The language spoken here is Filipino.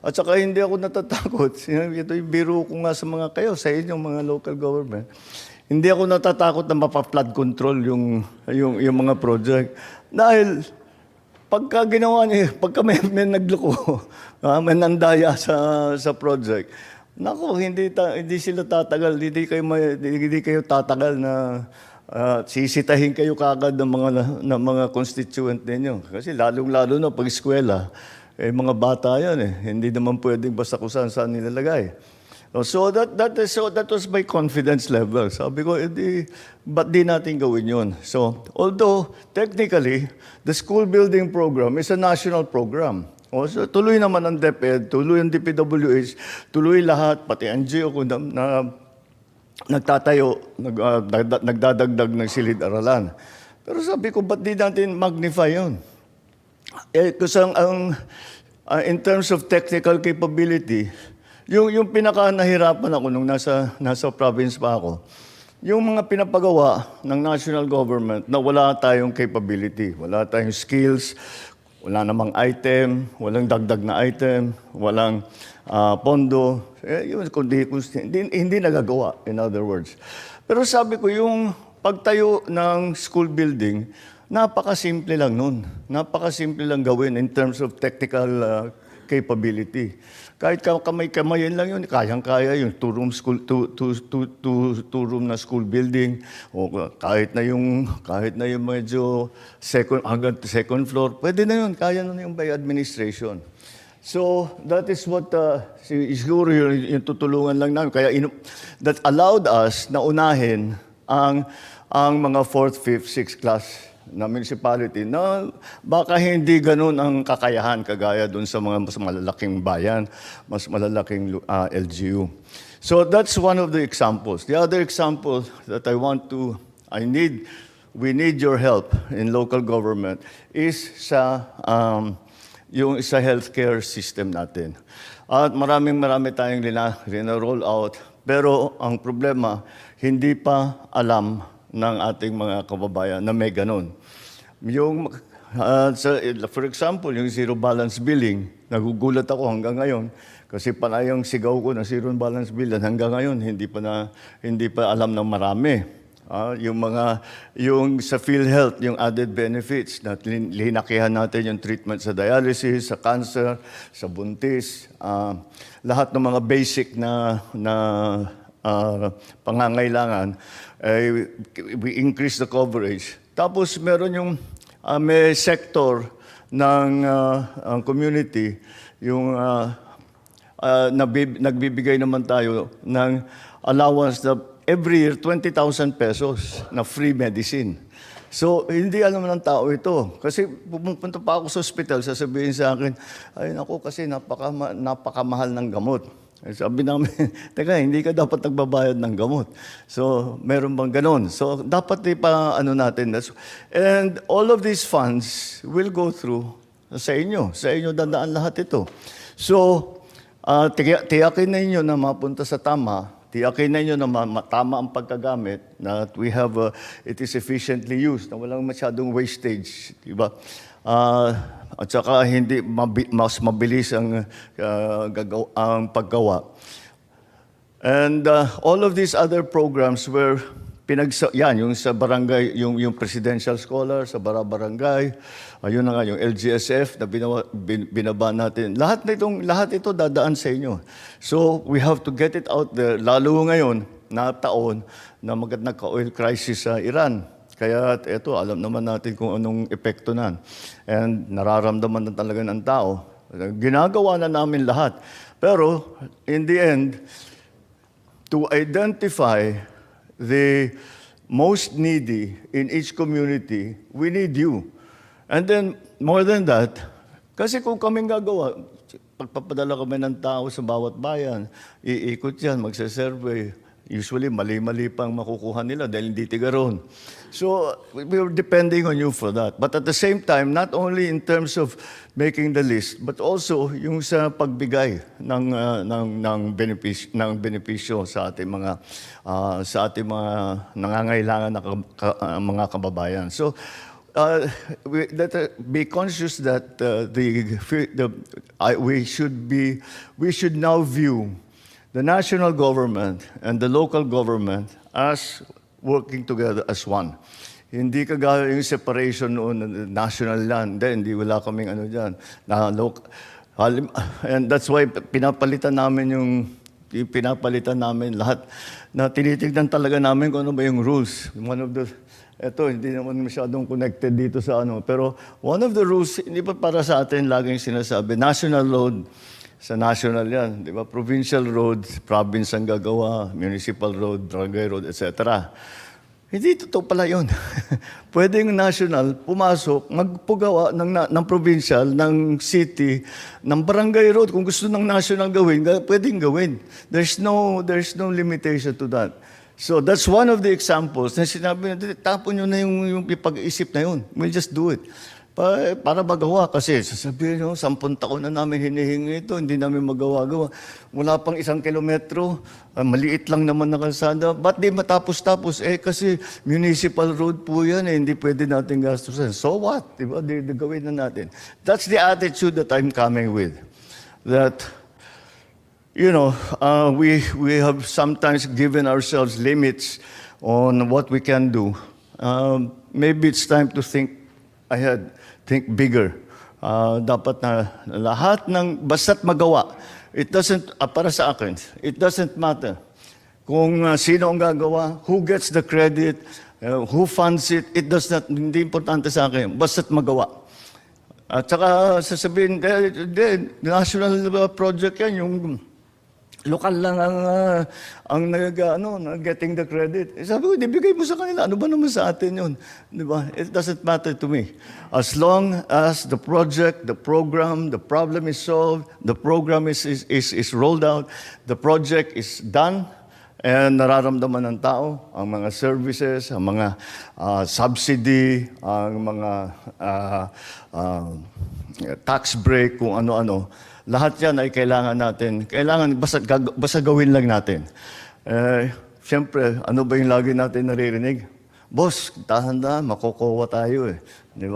At saka hindi ako natatakot. Ito yung biro ko nga sa mga kayo, sa inyong mga local government. Hindi ako natatakot na mapa-flood control yung mga project. Dahil pagka ginawa niyo, pagka may nagloko, may nandaya sa project, naku, hindi sila tatagal, hindi kayo tatagal na sisitahin kayo kagad ng mga constituent ninyo. Kasi lalong-lalo na pag eskwela, mga bata yan Hindi naman pwedeng basta kung saan nilalagay. So that was my confidence level. Sabi ko, ba't di natin gawin yun? So, although technically, the school building program is a national program. So, tuloy naman ang DepEd, tuloy ang DPWH, tuloy lahat, pati NGO ko na nagtatayo, nagdadagdag ng silid-aralan. Pero sabi ko, ba't di natin magnify yun? Kasi in terms of technical capability, yung pinaka-nahirapan ako nung nasa province pa ako, yung mga pinapagawa ng national government na wala tayong capability, wala tayong skills, wala namang item, walang dagdag na item, walang pondo, hindi nagagawa, in other words. Pero sabi ko, yung pagtayo ng school building, napakasimple lang nun. Napakasimple lang gawin in terms of technical capability. Kahit kamay-kamayin lang yun, kayang-kaya yung two-room na school building, o kahit na yung medyo hanggang second floor, pwede na yun, kaya na yung by administration. So, that is what, siguro yung tutulungan lang namin. Kaya that allowed us na unahin ang mga 4th, 5th, 6th class na municipality na baka hindi ganun ang kakayahan kagaya doon sa mga mas malalaking bayan, mas malalaking LGU. So that's one of the examples. The other example that we need your help in local government is yung sa healthcare system natin. At marami tayong roll out, pero ang problema, hindi pa alam ng ating mga kababayan na may ganun. For example, yung zero balance billing, nagugulat ako hanggang ngayon kasi panayang sigaw ko na zero balance billing hanggang ngayon hindi pa alam ng marami. Yung sa PhilHealth, yung added benefits na linakihan natin yung treatment sa dialysis, sa cancer, sa buntis, lahat ng mga basic na pangangailangan, we increase the coverage. Tapos meron yung may sector ng community, yung nagbibigay naman tayo ng allowance na every year 20,000 pesos na free medicine. So, hindi alam ng tao ito. Kasi pupunta pa ako sa hospital, sasabihin sa akin, ay naku, kasi napakamahal ng gamot. Sabi namin, teka, hindi ka dapat nagbabayad ng gamot. So, meron bang ganun? So, dapat natin. And all of these funds will go through sa inyo. Sa inyo dadaan lahat ito. So, tiyakin na inyo na mapunta sa tama. Tiyakin na inyo na tama ang pagkagamit, na it is efficiently used, na walang masyadong wastage. Diba? At saka hindi mas mabilis ang paggawa. And all of these other programs were yung sa barangay, yung presidential scholar sa barangay, ayun na nga yung LGSF na binaba natin. Lahat ito dadaan sa inyo. So we have to get it out there, lalo ngayon na taon na nagka-oil crisis sa Iran. Kaya ito, alam naman natin kung anong epekto nan. And nararamdaman na talaga ng tao. Ginagawa na namin lahat. Pero in the end, to identify the most needy in each community, we need you. And then, more than that, kasi kung kaming gagawa, pagpapadala kami ng tao sa bawat bayan, iikot yan, magsasurvey. Usually, mali-mali pang makukuha nila dahil hindi tiga roon. So, we're depending on you for that. But at the same time, not only in terms of making the list, but also yung sa pagbigay ng benepisyo sa ating mga nangangailangan na mga kababayan. So, be conscious that we should now view the national government and the local government as working together as one. Hindi kagaya yung separation noon, national land, hindi wala kaming ano dyan. And that's why pinapalitan namin lahat na tinitignan talaga namin kung ano ba yung rules. Hindi naman masyadong connected dito sa ano. Pero one of the rules, hindi pa para sa atin laging sinasabi, national road, sa national yan. Di ba? Provincial road, province ang gagawa, municipal road, barangay road, etc. Hindi totoo pala yun. Pwede yung national pumasok, magpugawa ng provincial, ng city, ng barangay road. Kung gusto ng national gawin, pwedeng gawin. There's no limitation to that. So that's one of the examples na sinabi na, tapon nyo na yung pag-iisip na yun. We'll just do it. Para magawa kasi, sasabihin nyo, 10 taon na namin hinihingi ito, hindi namin magawa-gawa. Wala pang 1 kilometro, maliit lang naman na kalsada. Ba't di matapos-tapos? Kasi municipal road po yan, hindi pwede natin gastusin. So what? Diba? Gawin na natin. That's the attitude that I'm coming with. That, we have sometimes given ourselves limits on what we can do. Maybe it's time to think ahead, think bigger. Dapat na lahat ng basta't magawa. It doesn't, para sa akin, it doesn't matter kung sino ang gagawa, who gets the credit, who funds it, hindi importante sa akin, basta't magawa. At saka sasabihin, national project yan, yung lokal lang ang getting the credit. Sabi ko, bigay mo sa kanila. Ano ba naman sa atin yun? Di ba? It doesn't matter to me. As long as the project, the program, the problem is solved, the program is rolled out, the project is done, and nararamdaman ng tao, ang mga services, ang mga subsidy, ang mga tax break, kung ano-ano, lahat yan ay kailangan natin. Basta gawin lang natin. Siyempre, ano ba yung lagi natin naririnig? Boss, tahan-tahan, makokowa tayo eh. Di ba?